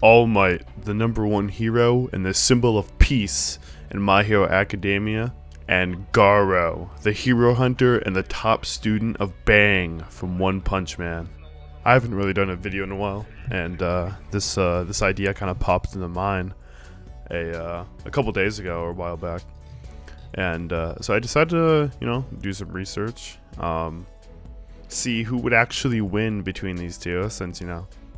All Might, the #1 hero and the symbol of peace in My Hero Academia, and Garou, the hero hunter and the top student of Bang from One Punch Man. I haven't really done a video in a while, and this idea kind of popped into mind a couple days ago or a while back, and so I decided to do some research, see who would actually win between these two, since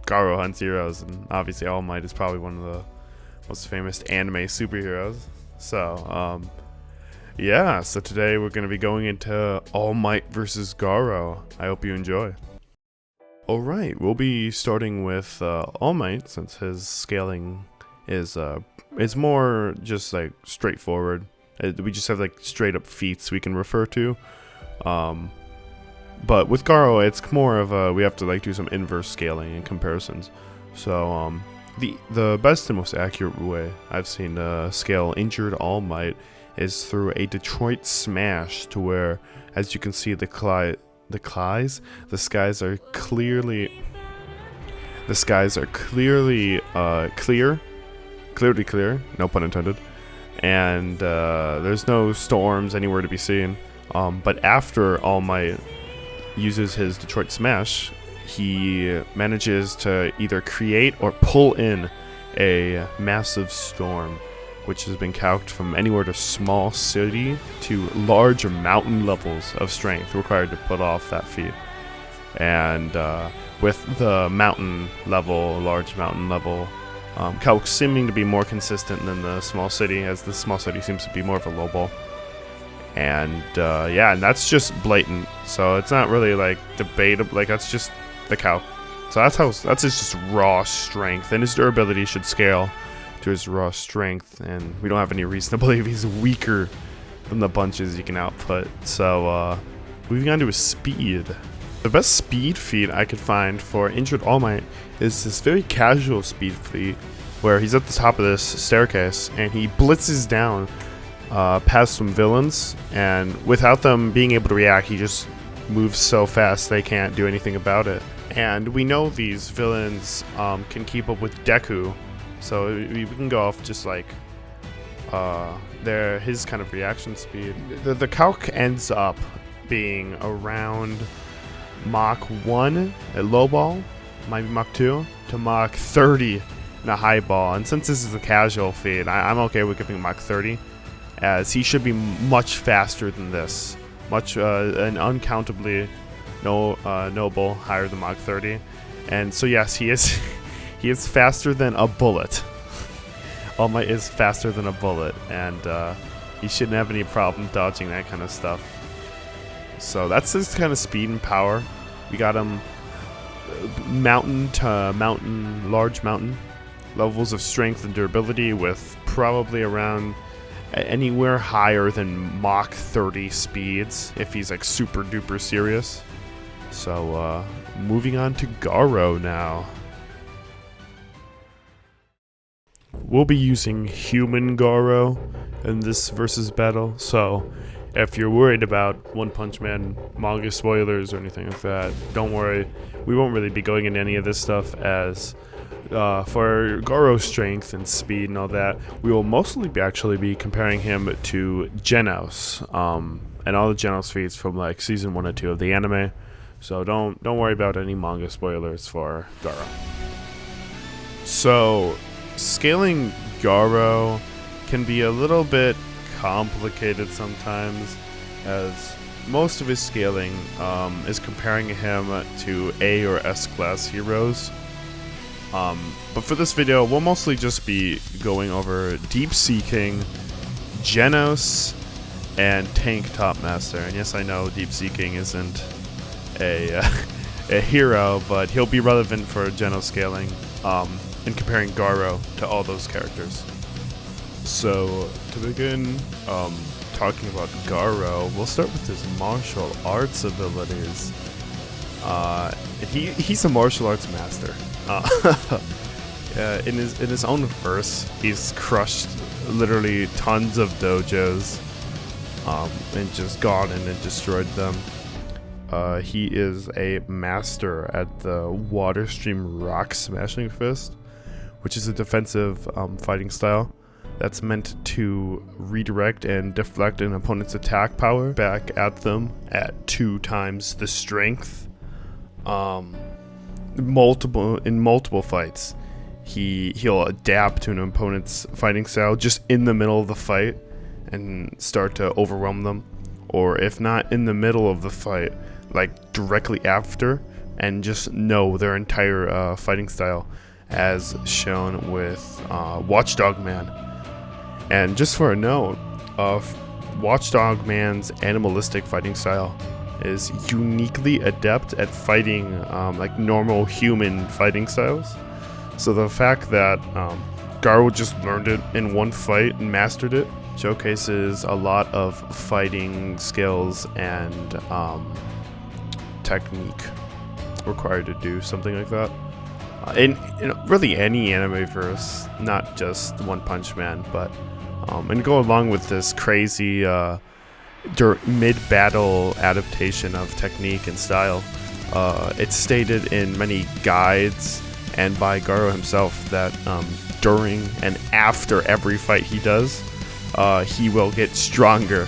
Garou hunts heroes, and obviously All Might is probably one of the most famous anime superheroes. So yeah, so today we're going to be going into All Might versus Garou. I hope you enjoy. Alright, we'll be starting with All Might, since his scaling is it's more just like straightforward. We just have like straight up feats we can refer to. But with Garou, it's more of we have to like do some inverse scaling and comparisons. So the best and most accurate way I've seen to scale injured All Might is through a Detroit smash, to where, as you can see, the skies are clearly clear, no pun intended, and there's no storms anywhere to be seen. But after All Might uses his Detroit smash, he manages to either create or pull in a massive storm, which has been calced from anywhere to small city to large mountain levels of strength required to pull off that feat. And with the large mountain level, Calcs seeming to be more consistent than the small city, as the small city seems to be more of a low ball. And yeah, and that's just blatant, so it's not really like debatable, like that's just the Calc. So that's his just raw strength, and his durability should scale to his raw strength, and we don't have any reason to believe he's weaker than the bunches you can output. So moving on to his speed. The best speed feat I could find for injured All Might is this very casual speed feat, where he's at the top of this staircase and he blitzes down past some villains, and without them being able to react, he just moves so fast they can't do anything about it. And we know these villains can keep up with Deku, so we can go off just like his kind of reaction speed. The Calc ends up being around Mach 1 at low ball, maybe Mach 2, to Mach 30 in a high ball. And since this is a casual feat, I'm okay with giving Mach 30, as he should be much faster than this, and uncountably noble higher than Mach 30. And so yes, he is he is faster than a bullet. All Might is faster than a bullet, and he shouldn't have any problem dodging that kind of stuff. So that's his kind of speed and power. We got him mountain to mountain, large mountain levels of strength and durability, with probably around anywhere higher than Mach 30 speeds if he's like super duper serious. So moving on to Garou now. We'll be using human Garou in this versus battle, so if you're worried about One Punch Man manga spoilers or anything like that, don't worry. We won't really be going into any of this stuff, as for Garou's strength and speed and all that, we will mostly actually be comparing him to Genos, and all the Genos feats from like season 1 and 2 of the anime. So don't worry about any manga spoilers for Garou. So scaling Garou can be a little bit complicated sometimes, as most of his scaling is comparing him to A or S class heroes. But for this video, we'll mostly just be going over Deep Sea King, Genos, and Tank Top Master. And yes, I know Deep Sea King isn't a hero, but he'll be relevant for Genos scaling and comparing Garou to all those characters. So to begin talking about Garou, we'll start with his martial arts abilities. He's a martial arts master. In his own verse, he's crushed literally tons of dojos, and just gone in and destroyed them. He is a master at the Water Stream Rock Smashing Fist, which is a defensive fighting style that's meant to redirect and deflect an opponent's attack power back at them at 2 times the strength. In multiple fights, he'll adapt to an opponent's fighting style just in the middle of the fight and start to overwhelm them, or if not in the middle of the fight, like directly after, and just know their entire fighting style, as shown with Watchdog Man. And just for a note, Watchdog Man's animalistic fighting style is uniquely adept at fighting like normal human fighting styles. So the fact that Garou just learned it in one fight and mastered it showcases a lot of fighting skills and technique required to do something like that. In really any anime verse, not just One Punch Man, but and go along with this crazy mid-battle adaptation of technique and style. It's stated in many guides and by Garou himself that during and after every fight he does, he will get stronger.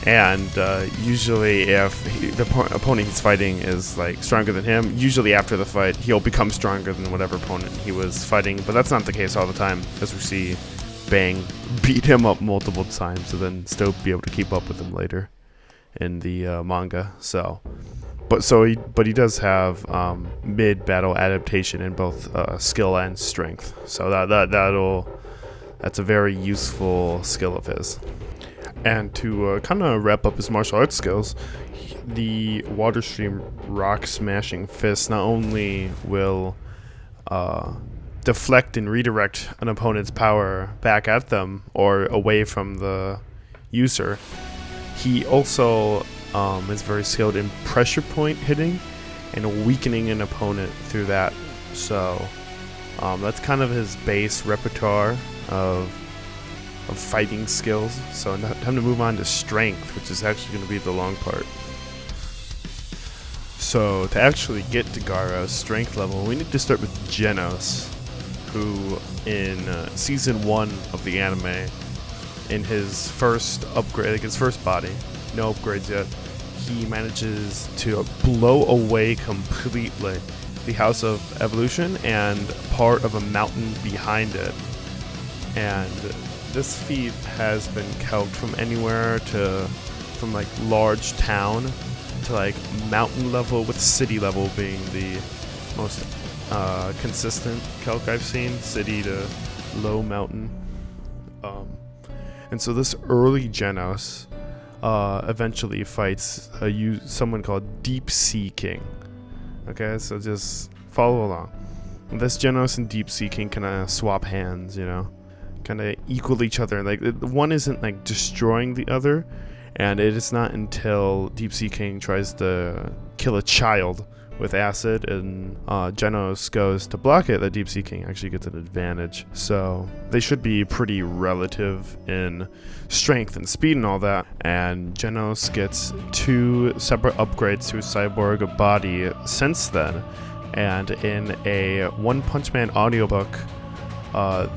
And usually if the opponent he's fighting is like stronger than him, usually after the fight he'll become stronger than whatever opponent he was fighting. But that's not the case all the time, as we see Bang beat him up multiple times and then still be able to keep up with him later in the manga. But he does have mid-battle adaptation in both skill and strength. So that's a very useful skill of his. And to kind of wrap up his martial arts skills, the Water Stream Rock Smashing Fist not only will deflect and redirect an opponent's power back at them or away from the user, he also is very skilled in pressure point hitting and weakening an opponent through that. So that's kind of his base repertoire of fighting skills. So time to move on to strength, which is actually going to be the long part. So to actually get to Garou's strength level, we need to start with Genos, who in season 1 of the anime, in his first upgrade, like his first body, no upgrades yet, he manages to blow away completely the House of Evolution and part of a mountain behind it. And this feat has been calced from anywhere from like large town to like mountain level, with city level being the most consistent calc I've seen, city to low mountain. And so this early Genos eventually fights someone called Deep Sea King. Okay, so just follow along. This Genos and Deep Sea King kind of swap hands, you know, kind of equal each other. Like one isn't like destroying the other, and it is not until Deep Sea King tries to kill a child with acid and Genos goes to block it that Deep Sea King actually gets an advantage. So they should be pretty relative in strength and speed and all that. And Genos gets 2 separate upgrades to his cyborg body since then. And in a One Punch Man audiobook,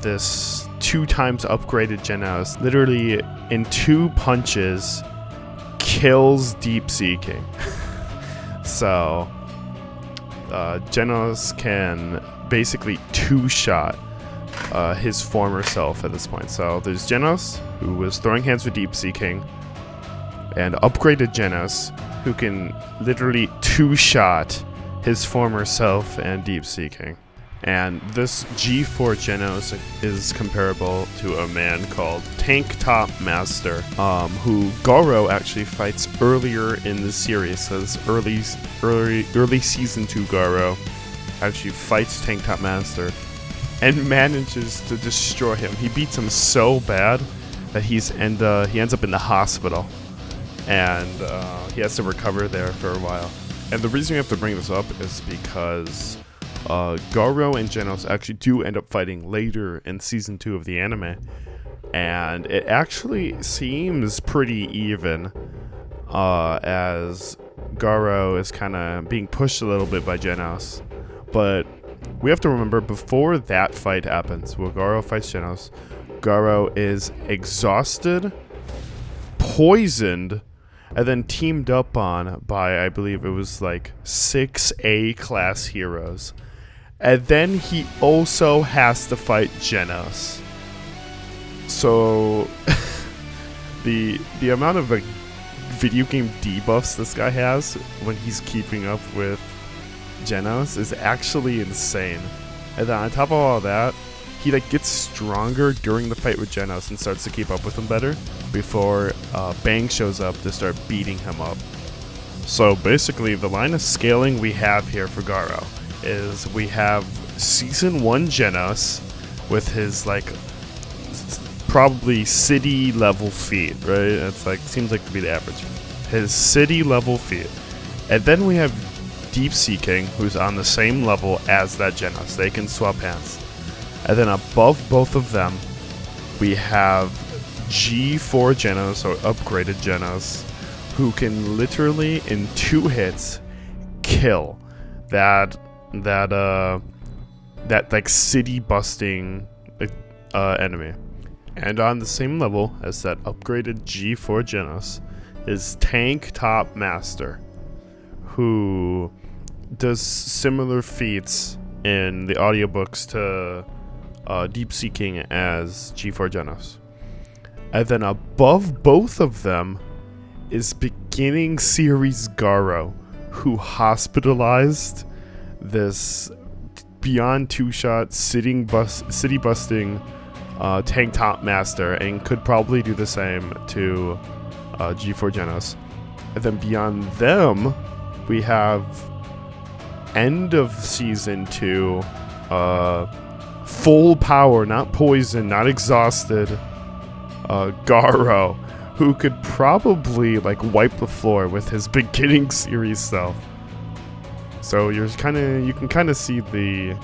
this 2 times upgraded Genos literally in 2 punches kills Deep Sea King. So Genos can basically 2-shot his former self at this point. So there's Genos, who was throwing hands with Deep Sea King, and upgraded Genos, who can literally 2-shot his former self and Deep Sea King. And this G4 Genos is comparable to a man called Tank Top Master, who Garou actually fights earlier in the series. So this early season 2 Garou actually fights Tank Top Master and manages to destroy him. He beats him so bad that he ends up in the hospital, and he has to recover there for a while. And the reason we have to bring this up is because Garou and Genos actually do end up fighting later in season 2 of the anime, and it actually seems pretty even, as Garou is kind of being pushed a little bit by Genos, but we have to remember, before that fight happens, where Garou fights Genos, Garou is exhausted, poisoned, and then teamed up on by, I believe it was like 6 A-class heroes. And then he also has to fight Genos. So the amount of like video game debuffs this guy has when he's keeping up with Genos is actually insane. And then on top of all that, he like gets stronger during the fight with Genos and starts to keep up with him better before Bang shows up to start beating him up. So basically, the line of scaling we have here for Garou is we have Season 1 Genos with his like probably city level feat, right? It's like, seems like to be the average. His city level feat. And then we have Deep Sea King, who's on the same level as that Genos. They can swap hands. And then above both of them, we have G4 Genos, or upgraded Genos, who can literally in 2 hits kill that like city busting enemy. And on the same level as that upgraded G4 Genos is Tank Top Master, who does similar feats in the audiobooks to Deep Sea King as G4 Genos. And then above both of them is beginning series Garou, who hospitalized this beyond 2-shot city busting Tank Top Master and could probably do the same to G4 Genos. And then beyond them, we have end of Season 2, full power, not poison, not exhausted, Garou, who could probably like wipe the floor with his beginning series self. So you can kind of see the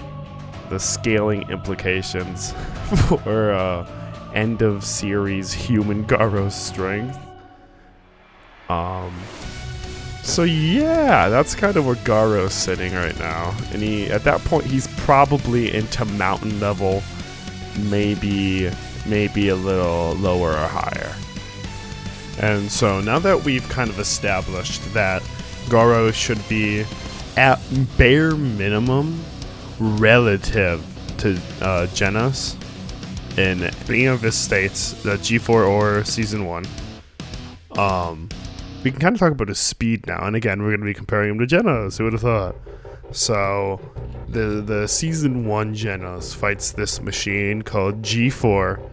scaling implications for end of series human Garou's strength. So yeah, that's kind of where Garou's sitting right now. And at that point, he's probably into mountain level, maybe a little lower or higher. And so now that we've kind of established that Garou should be at bare minimum relative to Genos in any of his states, the G4 or Season 1, we can kind of talk about his speed now. And again, we're going to be comparing him to Genos. Who would have thought? So the Season 1 Genos fights this machine called G4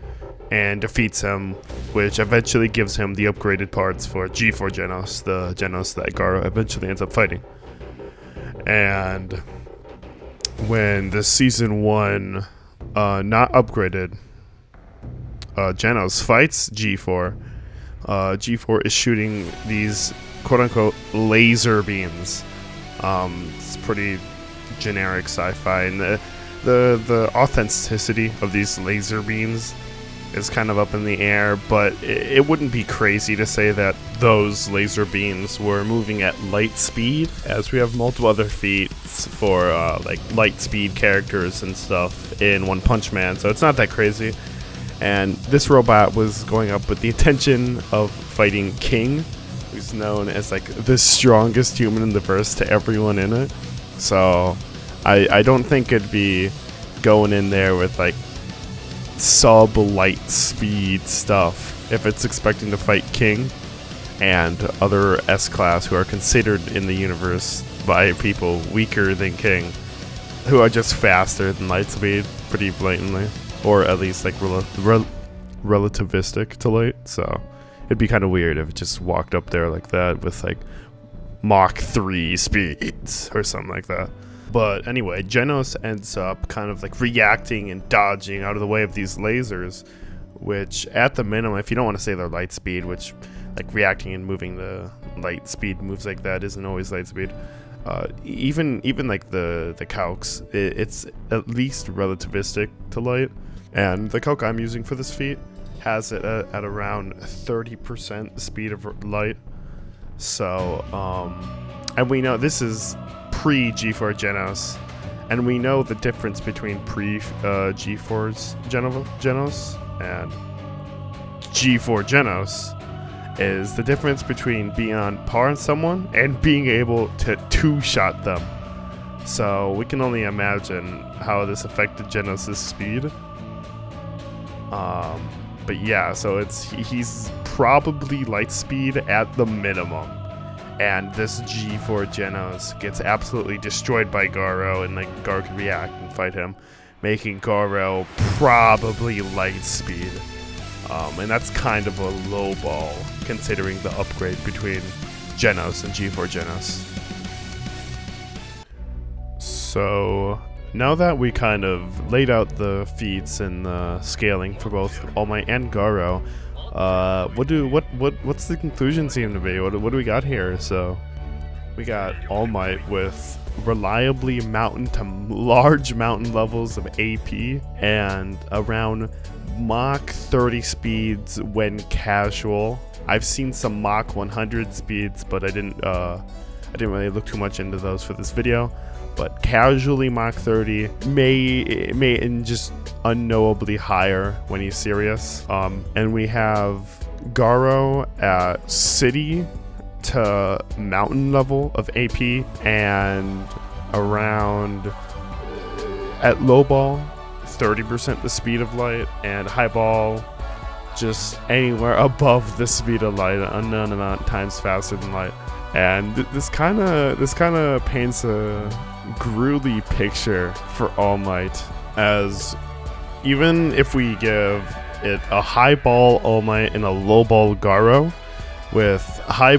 and defeats him, which eventually gives him the upgraded parts for G4 Genos, the Genos that Garou eventually ends up fighting. And when the Season 1 not upgraded Genos fights G4, G4 is shooting these quote-unquote laser beams. It's pretty generic sci-fi, and the authenticity of these laser beams is kind of up in the air, but it wouldn't be crazy to say that those laser beams were moving at light speed, as we have multiple other feats for like light speed characters and stuff in One Punch Man, so it's not that crazy. And this robot was going up with the intention of fighting King, who's known as like the strongest human in the verse to everyone in it. So I don't think it'd be going in there with like sub light speed stuff if it's expecting to fight King and other S-class who are considered in the universe by people weaker than King, who are just faster than light speed pretty blatantly, or at least like relativistic to light. So it'd be kind of weird if it just walked up there like that with like Mach 3 speeds or something like that. But anyway, Genos ends up kind of like reacting and dodging out of the way of these lasers, which at the minimum, if you don't want to say they're light speed, which like reacting and moving the light speed moves like that isn't always light speed. Even like the Calcs, it's at least relativistic to light. And the Calc I'm using for this feat has it at around 30% speed of light. So, and we know this is pre-G4 Genos, And we know the difference between G4's Genos and G4 Genos is the difference between being on par on someone and being able to two-shot them. So we can only imagine how this affected Genos' speed. But yeah, so he's probably light speed at the minimum. And this G4 Genos gets absolutely destroyed by Garou, and like Garou can react and fight him, making Garou probably light speed. And that's kind of a low ball considering the upgrade between Genos and G4 Genos. So now that we kind of laid out the feats and the scaling for both All Might and Garou, what's the conclusion seem to be? What do we got here? So we got All Might with reliably large mountain levels of AP and around Mach 30 speeds when casual. I've seen some Mach 100 speeds, but I didn't really look too much into those for this video. But casually Mach 30 may and just unknowably higher when he's serious. And we have Garou at city to mountain level of AP and around at low ball 30% the speed of light, and high ball just anywhere above the speed of light, an unknown amount of times faster than light. And this kind of paints a gruely picture for All Might, as even if we give it a high ball All Might and a low ball Garou, with high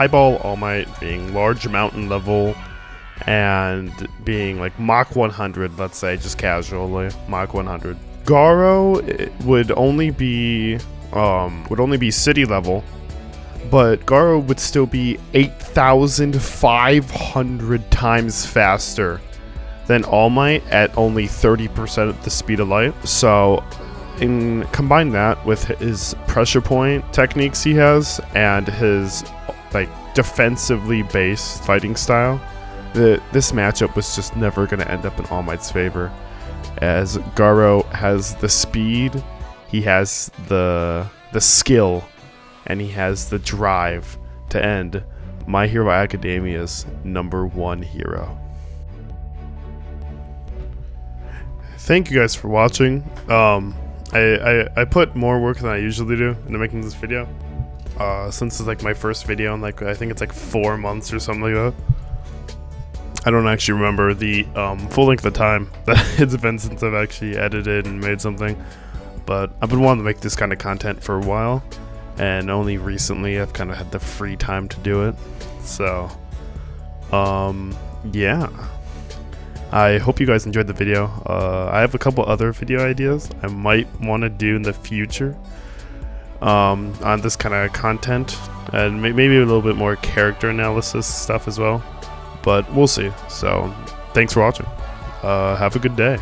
ball All Might being large mountain level and being like Mach 100, let's say, just casually Mach 100, Garou would only be city level, but Garou would still be 8,500 times faster than All Might at only 30% of the speed of light. So combine that with his pressure point techniques he has and his like defensively based fighting style, this matchup was just never going to end up in All Might's favor, as Garou has the speed, he has the skill, and he has the drive to end My Hero Academia's #1 hero. Thank you guys for watching. I put more work than I usually do into making this video, since it's like my first video in like, I think it's like 4 months or something like that. I don't actually remember the full length of time that it's been since I've actually edited and made something, but I've been wanting to make this kind of content for a while, and only recently I've kind of had the free time to do it. So yeah, I hope you guys enjoyed the video. I have a couple other video ideas I might want to do in the future on this kind of content, and maybe a little bit more character analysis stuff as well, but we'll see. So thanks for watching. Have a good day.